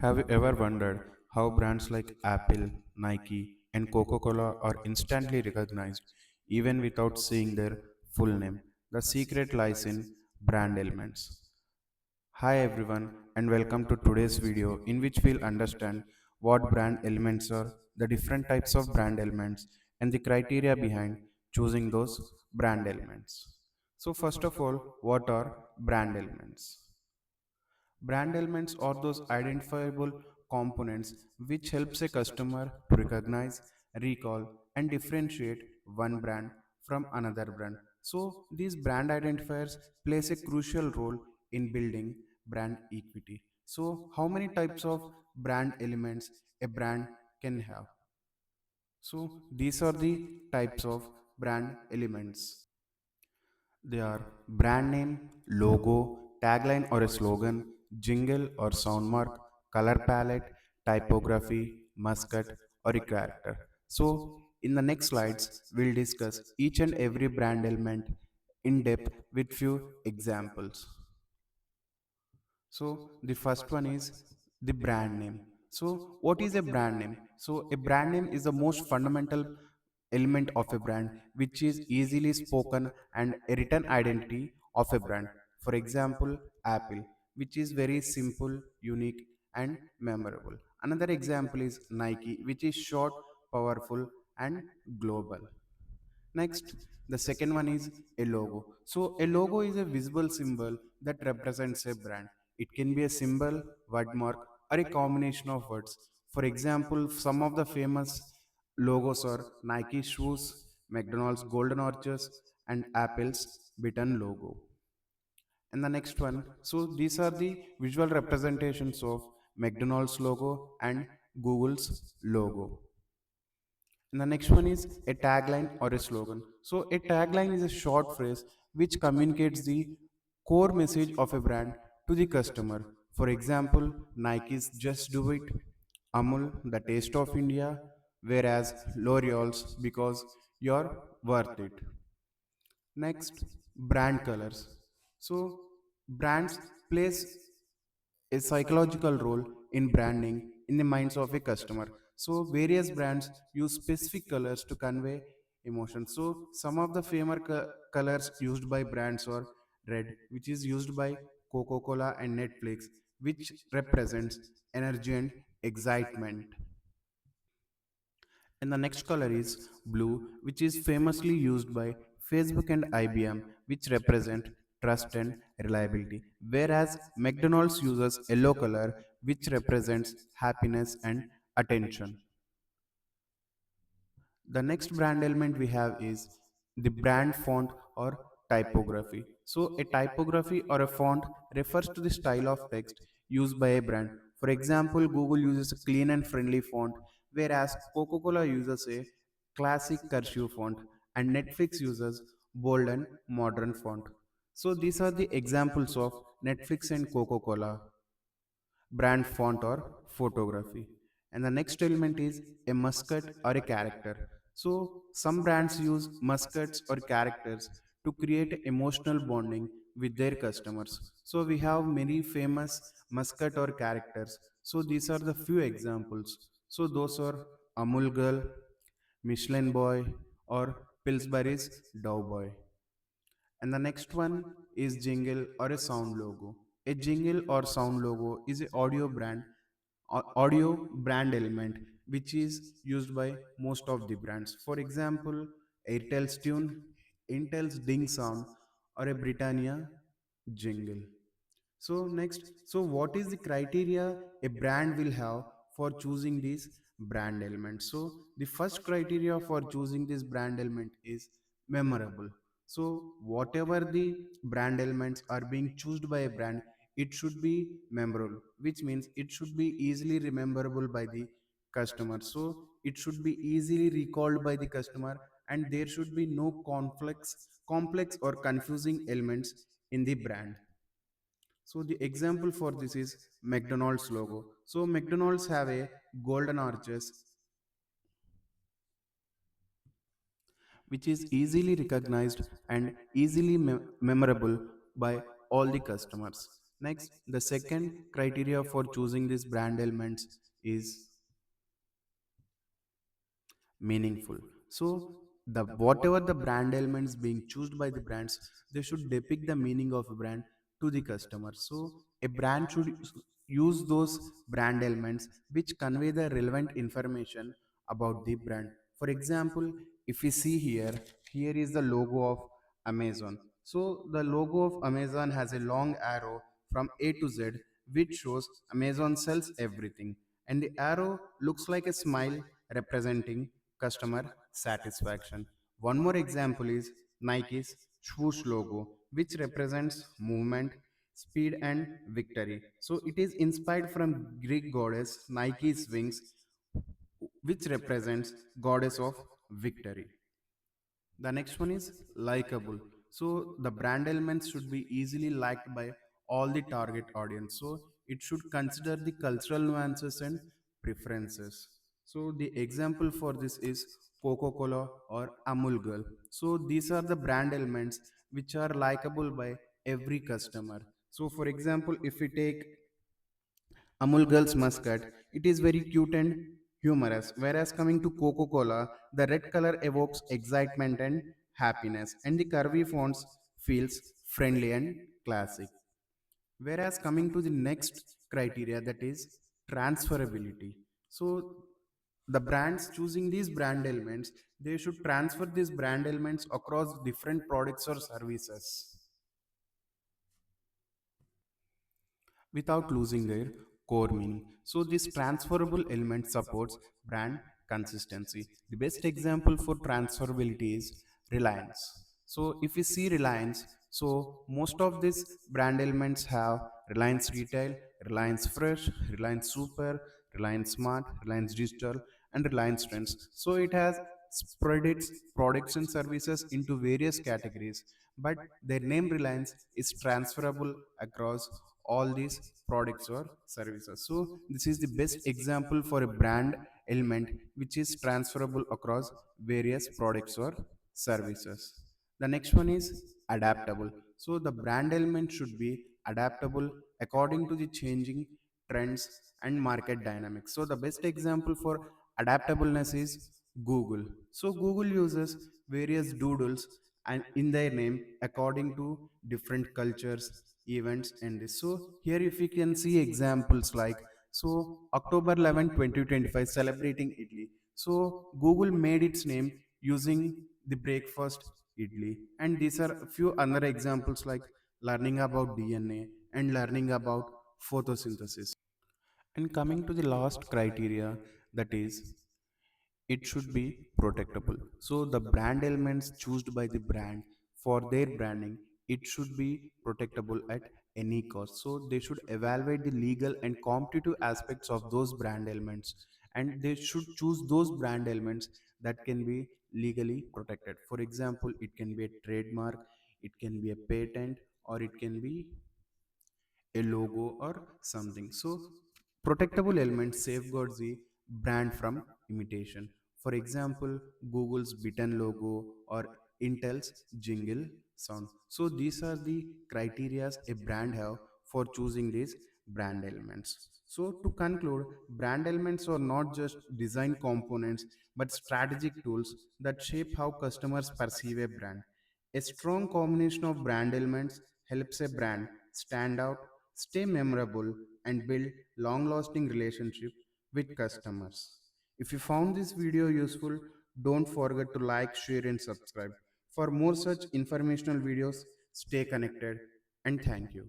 Have you ever wondered how brands like Apple, Nike, and Coca Cola are instantly recognized even without seeing their full name? The secret lies in brand elements. Hi everyone, and welcome to today's video in which we'll understand what brand elements are, the different types of brand elements, and the criteria behind choosing those brand elements. So, first of all, what are brand elements? Brand elements are those identifiable components which helps a customer to recognize, recall and differentiate one brand from another brand. So these brand identifiers plays a crucial role in building brand equity. So how many types of brand elements a brand can have? So these are the types of brand elements. They are brand name, logo, tagline or a slogan, jingle or sound mark, color palette, typography, mascot, or a character. So, in the next slides, we'll discuss each and every brand element in depth with few examples. So the first one is the brand name. So what is a brand name? So a brand name is the most fundamental element of a brand which is easily spoken and a written identity of a brand. For example, Apple, which is very simple, unique and memorable. Another example is Nike, which is short, powerful and global. Next, the second one is a logo. So, a logo is a visible symbol that represents a brand. It can be a symbol, wordmark, or a combination of words. For example, some of the famous logos are Nike shoes, McDonald's golden arches, and Apple's button logo. And the next one, so these are the visual representations of McDonald's logo and Google's logo. And the next one is a tagline or a slogan. So, a tagline is a short phrase which communicates the core message of a brand to the customer. For example, Nike's Just Do It, Amul, The Taste of India, whereas L'Oreal's Because You're Worth It. Next, brand colors. So, brands plays a psychological role in branding in the minds of a customer. So various brands use specific colors to convey emotion. So some of the famous colors used by brands are red, which is used by Coca-Cola and Netflix, which represents energy and excitement. And the next color is blue, which is famously used by Facebook and IBM, which represent trust and reliability. Whereas McDonald's uses yellow color, which represents happiness and attention. The next brand element we have is the brand font or typography. So a typography or a font refers to the style of text used by a brand. For example, Google uses a clean and friendly font, whereas Coca-Cola uses a classic cursive font and Netflix uses bold and modern font. So these are the examples of Netflix and Coca-Cola brand font or photography. And the next element is a mascot or a character. So some brands use mascots or characters to create emotional bonding with their customers. So we have many famous mascot or characters. So these are the few examples. So those are Amul Girl, Michelin Boy, or Pillsbury's Dow Boy. And the next one is jingle or a sound logo. A jingle or sound logo is an audio brand element which is used by most of the brands. For example, Airtel's tune, Intel's ding sound, or a Britannia jingle. So next, so what is the criteria a brand will have for choosing these brand elements? So the first criteria for choosing this brand element is memorable. So whatever the brand elements are being chosen by a brand, it should be memorable, which means it should be easily rememberable by the customer. So it should be easily recalled by the customer, and there should be no complex or confusing elements in the brand. So the example for this is McDonald's logo. So McDonald's have a golden arches which is easily recognized and easily memorable by all the customers. Next, the second criteria for choosing these brand elements is meaningful. So the whatever the brand elements being chosen by the brands, they should depict the meaning of a brand to the customer. So a brand should use those brand elements which convey the relevant information about the brand. For example, if we see here, here is the logo of Amazon. So the logo of Amazon has a long arrow from A to Z, which shows Amazon sells everything, and the arrow looks like a smile representing customer satisfaction. One more example is Nike's swoosh logo, which represents movement, speed, and victory. So it is inspired from Greek goddess Nike's wings, which represents goddess of victory. The next one is likable. So the brand elements should be easily liked by all the target audience. So it should consider the cultural nuances and preferences. So the example for this is Coca-Cola or Amul Girl. So these are the brand elements which are likable by every customer. So for example, if we take Amul Girl's mascot, it is very cute and humorous. Whereas coming to Coca Cola, the red color evokes excitement and happiness, and the curvy fonts feels friendly and classic. Whereas coming to the next criteria, that is transferability. So the brands choosing these brand elements, they should transfer these brand elements across different products or services without losing their core meaning. So this transferable element supports brand consistency. The best example for transferability is Reliance. So if we see Reliance, so most of these brand elements have Reliance Retail, Reliance Fresh, Reliance Super, Reliance Smart, Reliance Digital, and Reliance Trends. So it has spread its products and services into various categories, but their name Reliance is transferable across all these products or services. So this is the best example for a brand element which is transferable across various products or services. The next one is adaptable. So the brand element should be adaptable according to the changing trends and market dynamics. So the best example for adaptableness is Google. So Google uses various doodles and in their name according to different cultures, events, and this. So here if you can see examples like, so October 11, 2025 celebrating Italy. So Google made its name using the breakfast Italy, and these are a few other examples like learning about DNA and learning about photosynthesis. And coming to the last criteria, that is it should be protectable. So the brand elements chosen by the brand for their branding, it should be protectable at any cost. So they should evaluate the legal and competitive aspects of those brand elements, and they should choose those brand elements that can be legally protected. For example, it can be a trademark, it can be a patent, or it can be a logo or something. So protectable element safeguards the brand from imitation. For example, Google's button logo or Intel's jingle sound. So these are the criterias a brand have for choosing these brand elements. So to conclude, brand elements are not just design components but strategic tools that shape how customers perceive a brand. A strong combination of brand elements helps a brand stand out, stay memorable, and build long-lasting relationship with customers. If you found this video useful, don't forget to like, share, and subscribe. For more such informational videos, stay connected and thank you.